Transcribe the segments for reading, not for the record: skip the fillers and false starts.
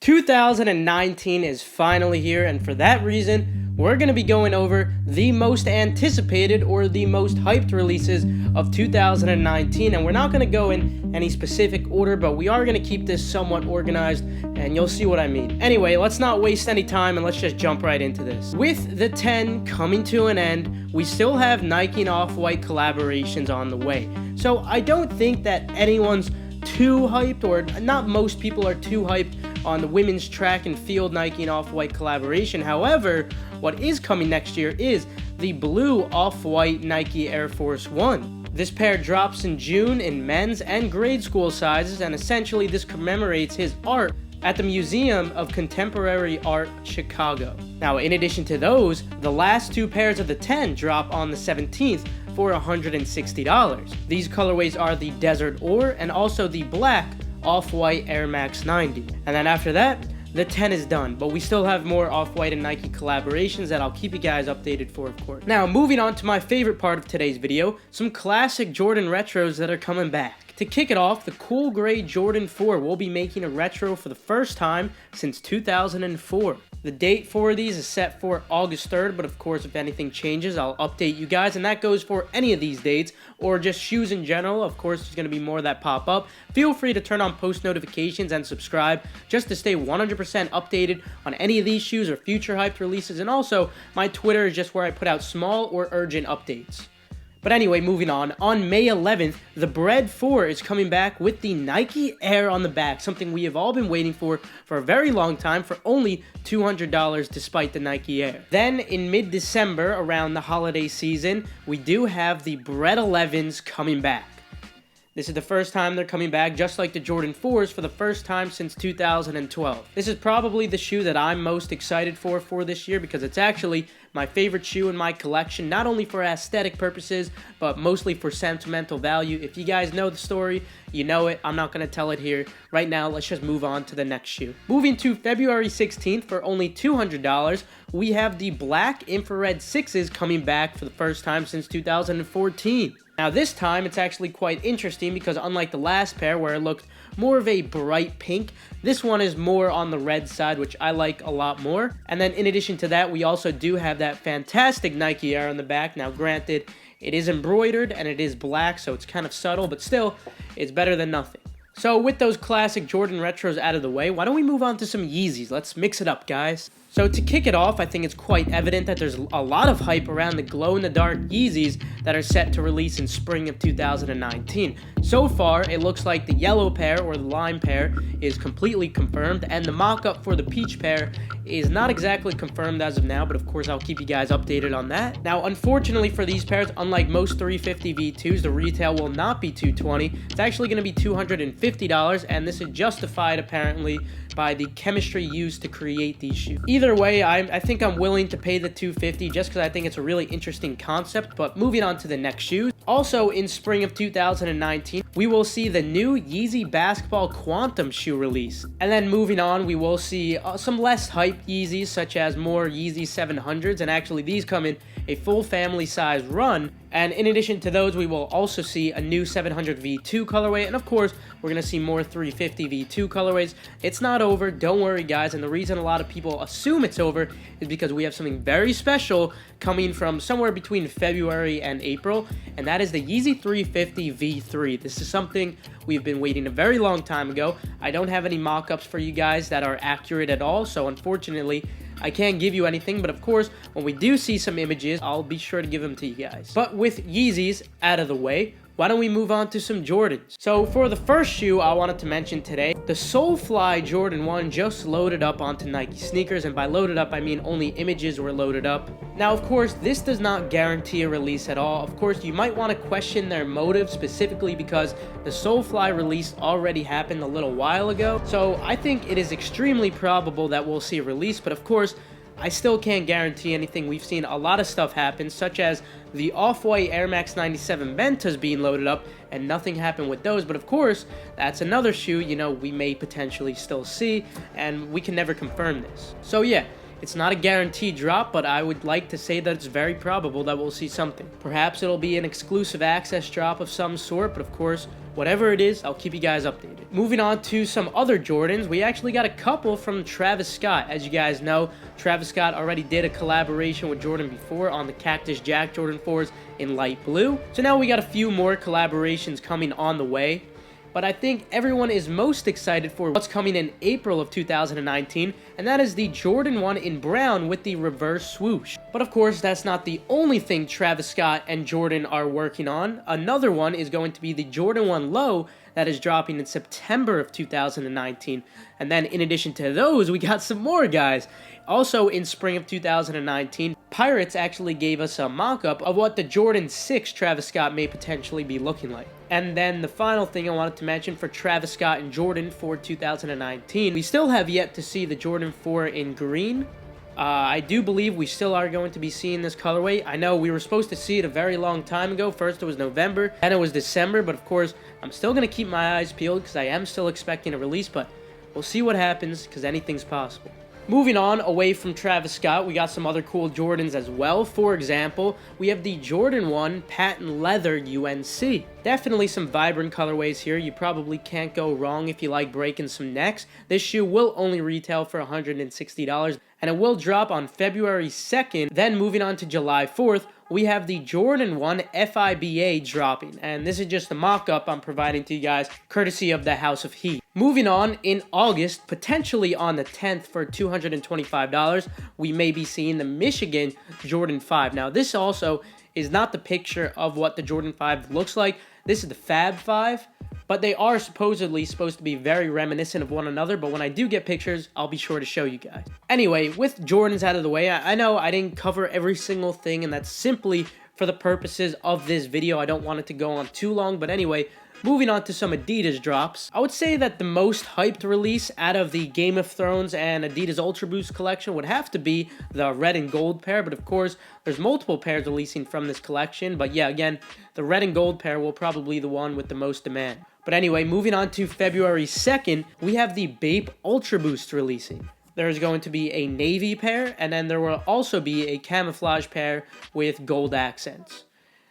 2019 is finally here, and for that reason, we're going to be going over the most anticipated or the most hyped releases of 2019, and we're not going to go in any specific order, but we are going to keep this somewhat organized, and you'll see what I mean. Anyway, let's not waste any time, and let's just jump right into this. With the 10 coming to an end, we still have Nike and Off-White collaborations on the way, so I don't think that anyone's too hyped, or not most people are too hyped on the women's track and field Nike and Off-White collaboration. However, what is coming next year is the blue Off-White Nike Air Force 1. This pair drops in June in men's and grade school sizes, and essentially this commemorates his art at the Museum of Contemporary Art, Chicago. Now, in addition to those, the last two pairs of the 10 drop on the 17th for $160. These colorways are the Desert Ore and also the black Off-White Air Max 90. And then after that, the 10 is done, but we still have more Off-White and Nike collaborations that I'll keep you guys updated for, of course. Now, moving on to my favorite part of today's video, some classic Jordan retros that are coming back. To kick it off, the cool gray Jordan 4 will be making a retro for the first time since 2004. The date for these is set for August 3rd, but of course if anything changes, I'll update you guys, and that goes for any of these dates, or just shoes in general. Of course, there's going to be more that pop up. Feel free to turn on post notifications and subscribe just to stay 100% updated on any of these shoes or future hyped releases, and also my Twitter is just where I put out small or urgent updates. But anyway, moving on May 11th, the Bred 4 is coming back with the Nike Air on the back, something we have all been waiting for a very long time, for only $200 despite the Nike Air. Then in mid-December, around the holiday season, we do have the Bred 11s coming back. This is the first time they're coming back, just like the Jordan 4s, for the first time since 2012. This is probably the shoe that I'm most excited for this year, because it's actually my favorite shoe in my collection, not only for aesthetic purposes, but mostly for sentimental value. If you guys know the story, you know it. I'm not going to tell it here. Right now, let's just move on to the next shoe. Moving to February 16th for only $200, we have the black infrared 6s coming back for the first time since 2014. Now this time, it's actually quite interesting because unlike the last pair where it looked more of a bright pink, this one is more on the red side, which I like a lot more. And then in addition to that, we also do have that fantastic Nike Air on the back. Now granted, it is embroidered and it is black, so it's kind of subtle, but still, it's better than nothing. So with those classic Jordan retros out of the way, why don't we move on to some Yeezys? Let's mix it up, guys. So to kick it off, I think it's quite evident that there's a lot of hype around the glow-in-the-dark Yeezys that are set to release in spring of 2019. So far, it looks like the yellow pair, or the lime pair, is completely confirmed, and the mock-up for the peach pair is not exactly confirmed as of now, but of course I'll keep you guys updated on that. Now, unfortunately for these pairs, unlike most 350 V2s, the retail will not be $220. It's actually going to be $250, and this is justified apparently by the chemistry used to create these shoes. Either way, I think I'm willing to pay the $250 just because I think it's a really interesting concept. But moving on to the next shoes. Also in spring of 2019, we will see the new Yeezy Basketball Quantum shoe release. And then moving on, we will see some less hyped Yeezys, such as more Yeezy 700s, and actually these come in a full family size run. And in addition to those, we will also see a new 700 V2 colorway, and of course, we're going to see more 350 V2 colorways. It's not over, don't worry guys, and the reason a lot of people assume it's over is because we have something very special coming from somewhere between February and April, and that is the Yeezy 350 V3. This is something we've been waiting a very long time ago. I don't have any mock-ups for you guys that are accurate at all, so unfortunately, I can't give you anything, but of course, when we do see some images, I'll be sure to give them to you guys. But with Yeezys out of the way, why don't we move on to some Jordans? So for the first shoe I wanted to mention today, the Soulfly Jordan 1 just loaded up onto Nike sneakers, and by loaded up I mean only images were loaded up. Now of course this does not guarantee a release at all. Of course you might want to question their motive, specifically because the Soulfly release already happened a little while ago. So I think it is extremely probable that we'll see a release, but of course I still can't guarantee anything. We've seen a lot of stuff happen, such as the Off-White Air Max 97 Ventas being loaded up, and nothing happened with those. But of course, that's another shoe, we may potentially still see, and we can never confirm this. So yeah, it's not a guaranteed drop, but I would like to say that it's very probable that we'll see something. Perhaps it'll be an exclusive access drop of some sort, but of course, whatever it is, I'll keep you guys updated. Moving on to some other Jordans, we actually got a couple from Travis Scott. As you guys know, Travis Scott already did a collaboration with Jordan before on the Cactus Jack Jordan 4s in light blue. So now we got a few more collaborations coming on the way. But I think everyone is most excited for what's coming in April of 2019, and that is the Jordan 1 in brown with the reverse swoosh. But of course, that's not the only thing Travis Scott and Jordan are working on. Another one is going to be the Jordan 1 low that is dropping in September of 2019. And then in addition to those, we got some more, guys. Also in spring of 2019, Pirates actually gave us a mock-up of what the Jordan 6 Travis Scott may potentially be looking like. And then the final thing I wanted to mention for Travis Scott and Jordan for 2019, we still have yet to see the Jordan 4 in green. I do believe we still are going to be seeing this colorway. I know we were supposed to see it a very long time ago. First it was November, then it was December, but of course, I'm still going to keep my eyes peeled because I am still expecting a release, but we'll see what happens because anything's possible. Moving on away from Travis Scott, we got some other cool Jordans as well. For example, we have the Jordan 1 Patent Leather UNC. Definitely some vibrant colorways here. You probably can't go wrong if you like breaking some necks. This shoe will only retail for $160, and it will drop on February 2nd. Then moving on to July 4th, we have the Jordan 1 FIBA dropping, and this is just a mock-up I'm providing to you guys, courtesy of the House of Heat. Moving on, in August, potentially on the 10th for $225, we may be seeing the Michigan Jordan 5. Now, this also is not the picture of what the Jordan 5 looks like. This is the Fab 5, but they are supposedly supposed to be very reminiscent of one another, but when I do get pictures, I'll be sure to show you guys. Anyway, with Jordans out of the way, I know I didn't cover every single thing, and that's simply for the purposes of this video. I don't want it to go on too long, but anyway, moving on to some Adidas drops. I would say that the most hyped release out of the Game of Thrones and Adidas Ultra Boost collection would have to be the red and gold pair, but of course, there's multiple pairs releasing from this collection, but yeah, again, the red and gold pair will probably be the one with the most demand. But anyway, moving on to February 2nd, we have the Bape Ultra Boost releasing. There's going to be a navy pair, and then there will also be a camouflage pair with gold accents.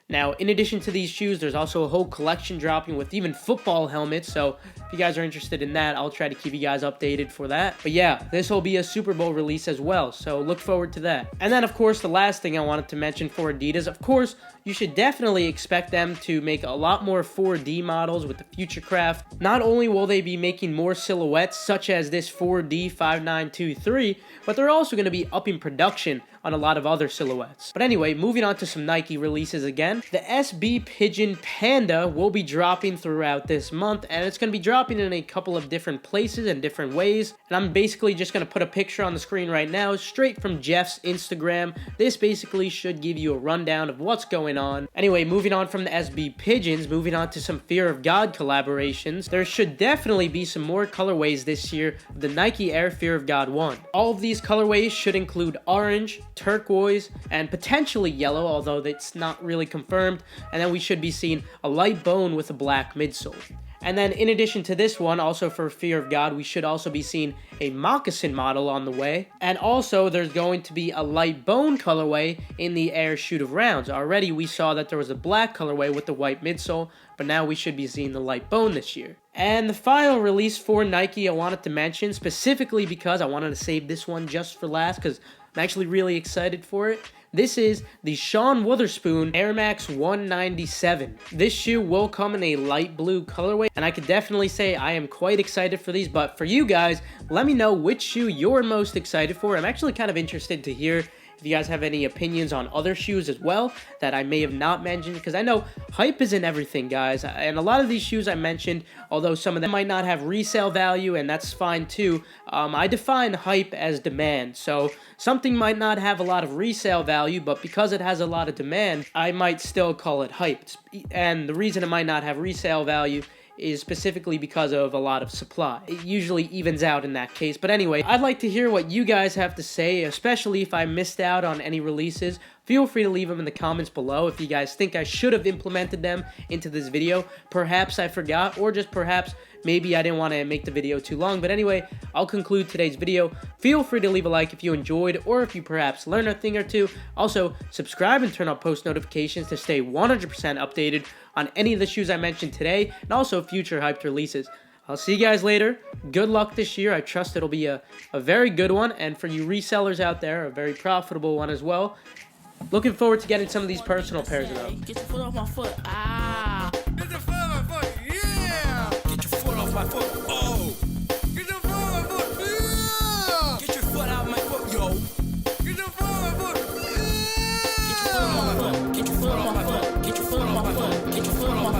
Now, in addition to these shoes, there's also a whole collection dropping with even football helmets, so if you guys are interested in that, I'll try to keep you guys updated for that. But yeah, this will be a Super Bowl release as well, so look forward to that. And then, of course, the last thing I wanted to mention for Adidas, of course, you should definitely expect them to make a lot more 4D models with the Futurecraft. Not only will they be making more silhouettes, such as this 4D 5923, but they're also going to be upping production on a lot of other silhouettes. But anyway, moving on to some Nike releases again. The SB Pigeon Panda will be dropping throughout this month, and it's going to be dropping in a couple of different places and different ways. And I'm basically just going to put a picture on the screen right now, straight from Jeff's Instagram. This basically should give you a rundown of what's going on. Anyway, moving on from the SB Pigeons, moving on to some Fear of God collaborations. There should definitely be some more colorways this year of the Nike Air Fear of God 1. All of these colorways should include orange, turquoise, and potentially yellow, although it's not really confirmed. And then we should be seeing a light bone with a black midsole. And then in addition to this one, also for Fear of God, we should also be seeing a moccasin model on the way. And also there's going to be a light bone colorway in the Air Shoot of Rounds. Already we saw that there was a black colorway with the white midsole, but now we should be seeing the light bone this year. And the final release for Nike I wanted to mention, specifically because I wanted to save this one just for last, because I'm actually really excited for it. This is the Shawn Witherspoon Air Max 197. This shoe will come in a light blue colorway, and I could definitely say I am quite excited for these, but for you guys, let me know which shoe you're most excited for. I'm actually kind of interested to hear if you guys have any opinions on other shoes as well that I may have not mentioned, because I know hype isn't everything, guys, and a lot of these shoes I mentioned, although some of them might not have resale value, and that's fine too, I define hype as demand. So something might not have a lot of resale value, but because it has a lot of demand, I might still call it hype. And the reason it might not have resale value is specifically because of a lot of supply. It usually evens out in that case. But anyway, I'd like to hear what you guys have to say, especially if I missed out on any releases. feel free to leave them in the comments below if you guys think I should have implemented them into this video. Perhaps I forgot, or just perhaps maybe I didn't want to make the video too long. But anyway, I'll conclude today's video. Feel free to leave a like if you enjoyed, or if you perhaps learned a thing or two. Also, subscribe and turn on post notifications to stay 100% updated on any of the shoes I mentioned today, and also future hyped releases. I'll see you guys later. Good luck this year. I trust it'll be a very good one, and for you resellers out there, a very profitable one as well. Looking forward to getting some of these personal pairs of them. Get your foot off my foot. Ah. Get your foot off my foot. Yeah. Get your foot off my foot. Oh. Get your foot off my foot. Yeah. Get your foot out of my foot, yo. Get your foot off my foot. Yeah. Get your foot off my foot. Get your foot off my foot. Get your foot off my foot. Get your foot off my foot.